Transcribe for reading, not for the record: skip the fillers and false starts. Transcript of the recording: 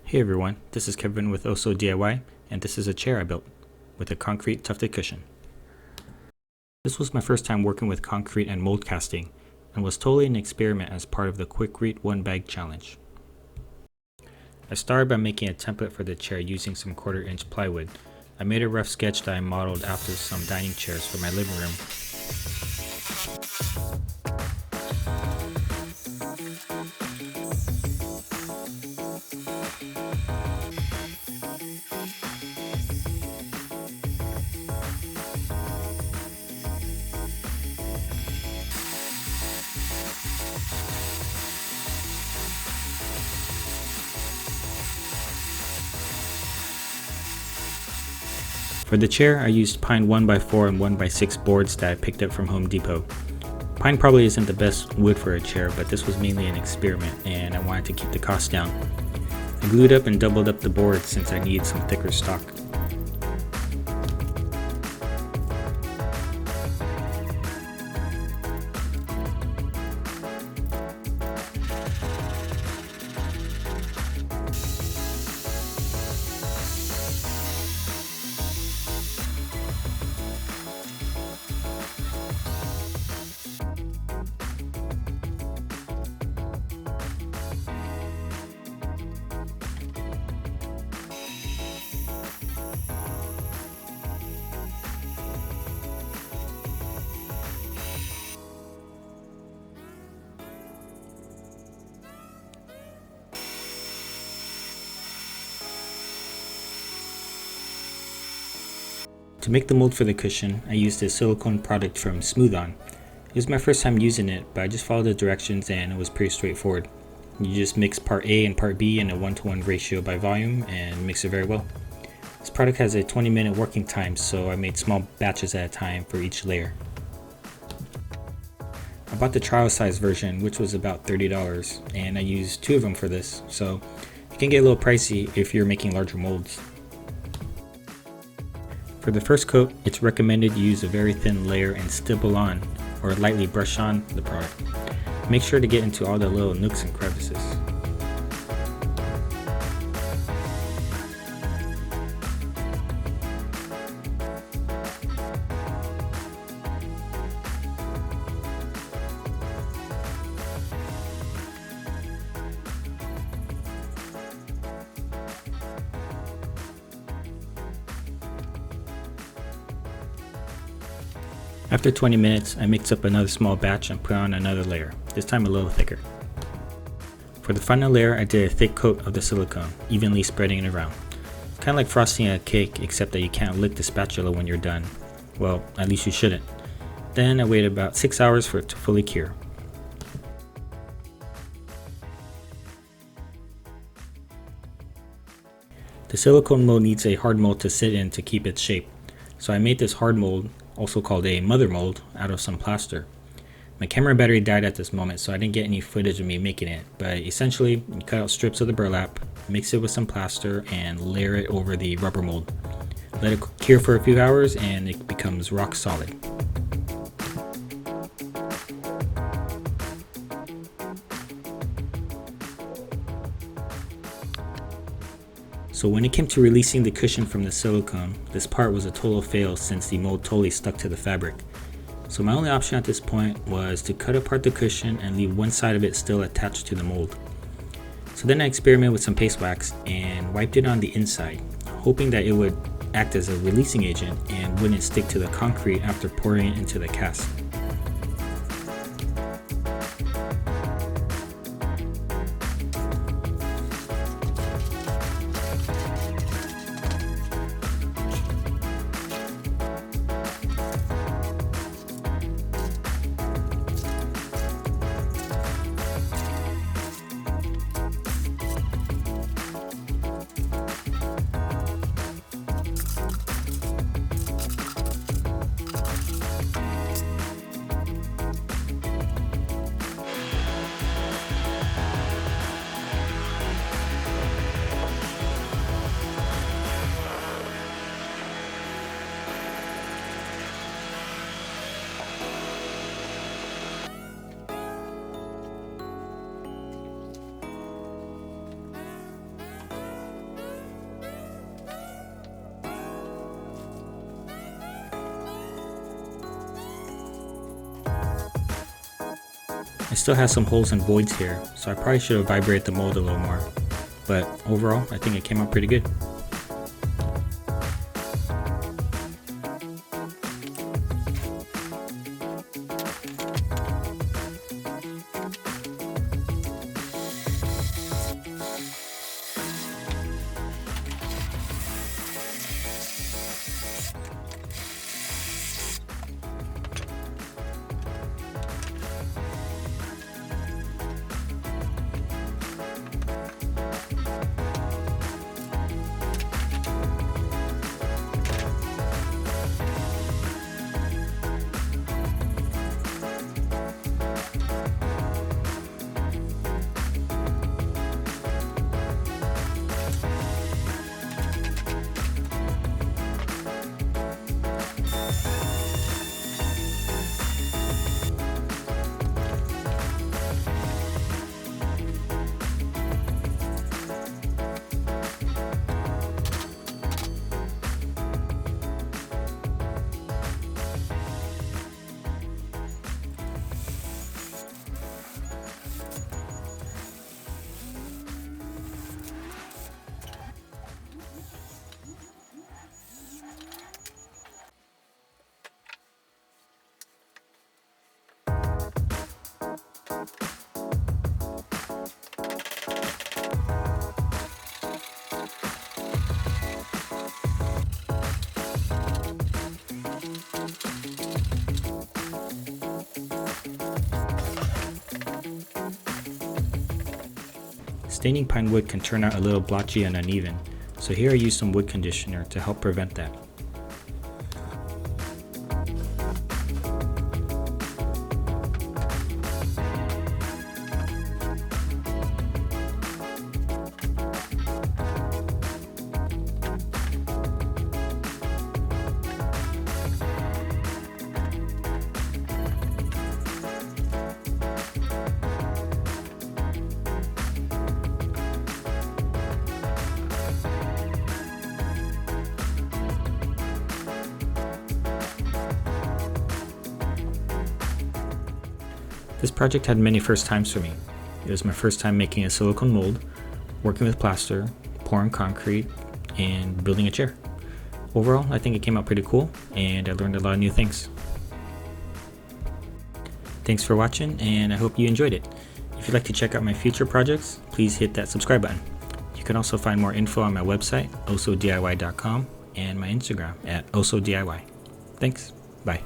Hey everyone, this is Kevin with Oso DIY, and this is a chair I built with a concrete tufted cushion. This was my first time working with concrete and mold casting, and was totally an experiment as part of the quikrete 1-bag challenge. I started by making a template for the chair using some 1/4-inch plywood. I made a rough sketch that I modeled after some dining chairs for my living room. For the chair, I used pine 1x4 and 1x6 boards that I picked up from Home Depot. Pine probably isn't the best wood for a chair, but this was mainly an experiment and I wanted to keep the cost down. I glued up and doubled up the boards since I needed some thicker stock. To make the mold for the cushion, I used a silicone product from Smooth-On. It was my first time using it, but I just followed the directions and it was pretty straightforward. You just mix part A and part B in a 1-to-1 ratio by volume and mix it very well. This product has a 20-minute working time, so I made small batches at a time for each layer. I bought the trial size version, which was about $30, and I used 2 of them for this, so it can get a little pricey if you're making larger molds. For the first coat, it's recommended you use a very thin layer and stipple on or lightly brush on the product. Make sure to get into all the little nooks and crevices. After 20 minutes, I mixed up another small batch and put on another layer, this time a little thicker. For the final layer, I did a thick coat of the silicone, evenly spreading it around. It's kind of like frosting a cake, except that you can't lick the spatula when you're done. Well, at least you shouldn't. Then I waited about 6 hours for it to fully cure. The silicone mold needs a hard mold to sit in to keep its shape, so I made this hard mold, also called a mother mold, out of some plaster. My camera battery died at this moment, so I didn't get any footage of me making it, but essentially you cut out strips of the burlap, mix it with some plaster, and layer it over the rubber mold. Let it cure for a few hours and it becomes rock solid. So when it came to releasing the cushion from the silicone, this part was a total fail since the mold totally stuck to the fabric. So my only option at this point was to cut apart the cushion and leave one side of it still attached to the mold. So then I experimented with some paste wax and wiped it on the inside, hoping that it would act as a releasing agent and wouldn't stick to the concrete after pouring it into the cast. still has some holes and voids here, so I probably should have vibrated the mold a little more. But overall, I think it came out pretty good. Staining pine wood can turn out a little blotchy and uneven, so here I used some wood conditioner to help prevent that. This project had many first times for me. It was my first time making a silicone mold, working with plaster, pouring concrete, and building a chair. Overall, I think it came out pretty cool, and I learned a lot of new things. Thanks for watching, and I hope you enjoyed it. If you'd like to check out my future projects, please hit that subscribe button. You can also find more info on my website, osodiy.com, and my Instagram at osodiy. Thanks. Bye.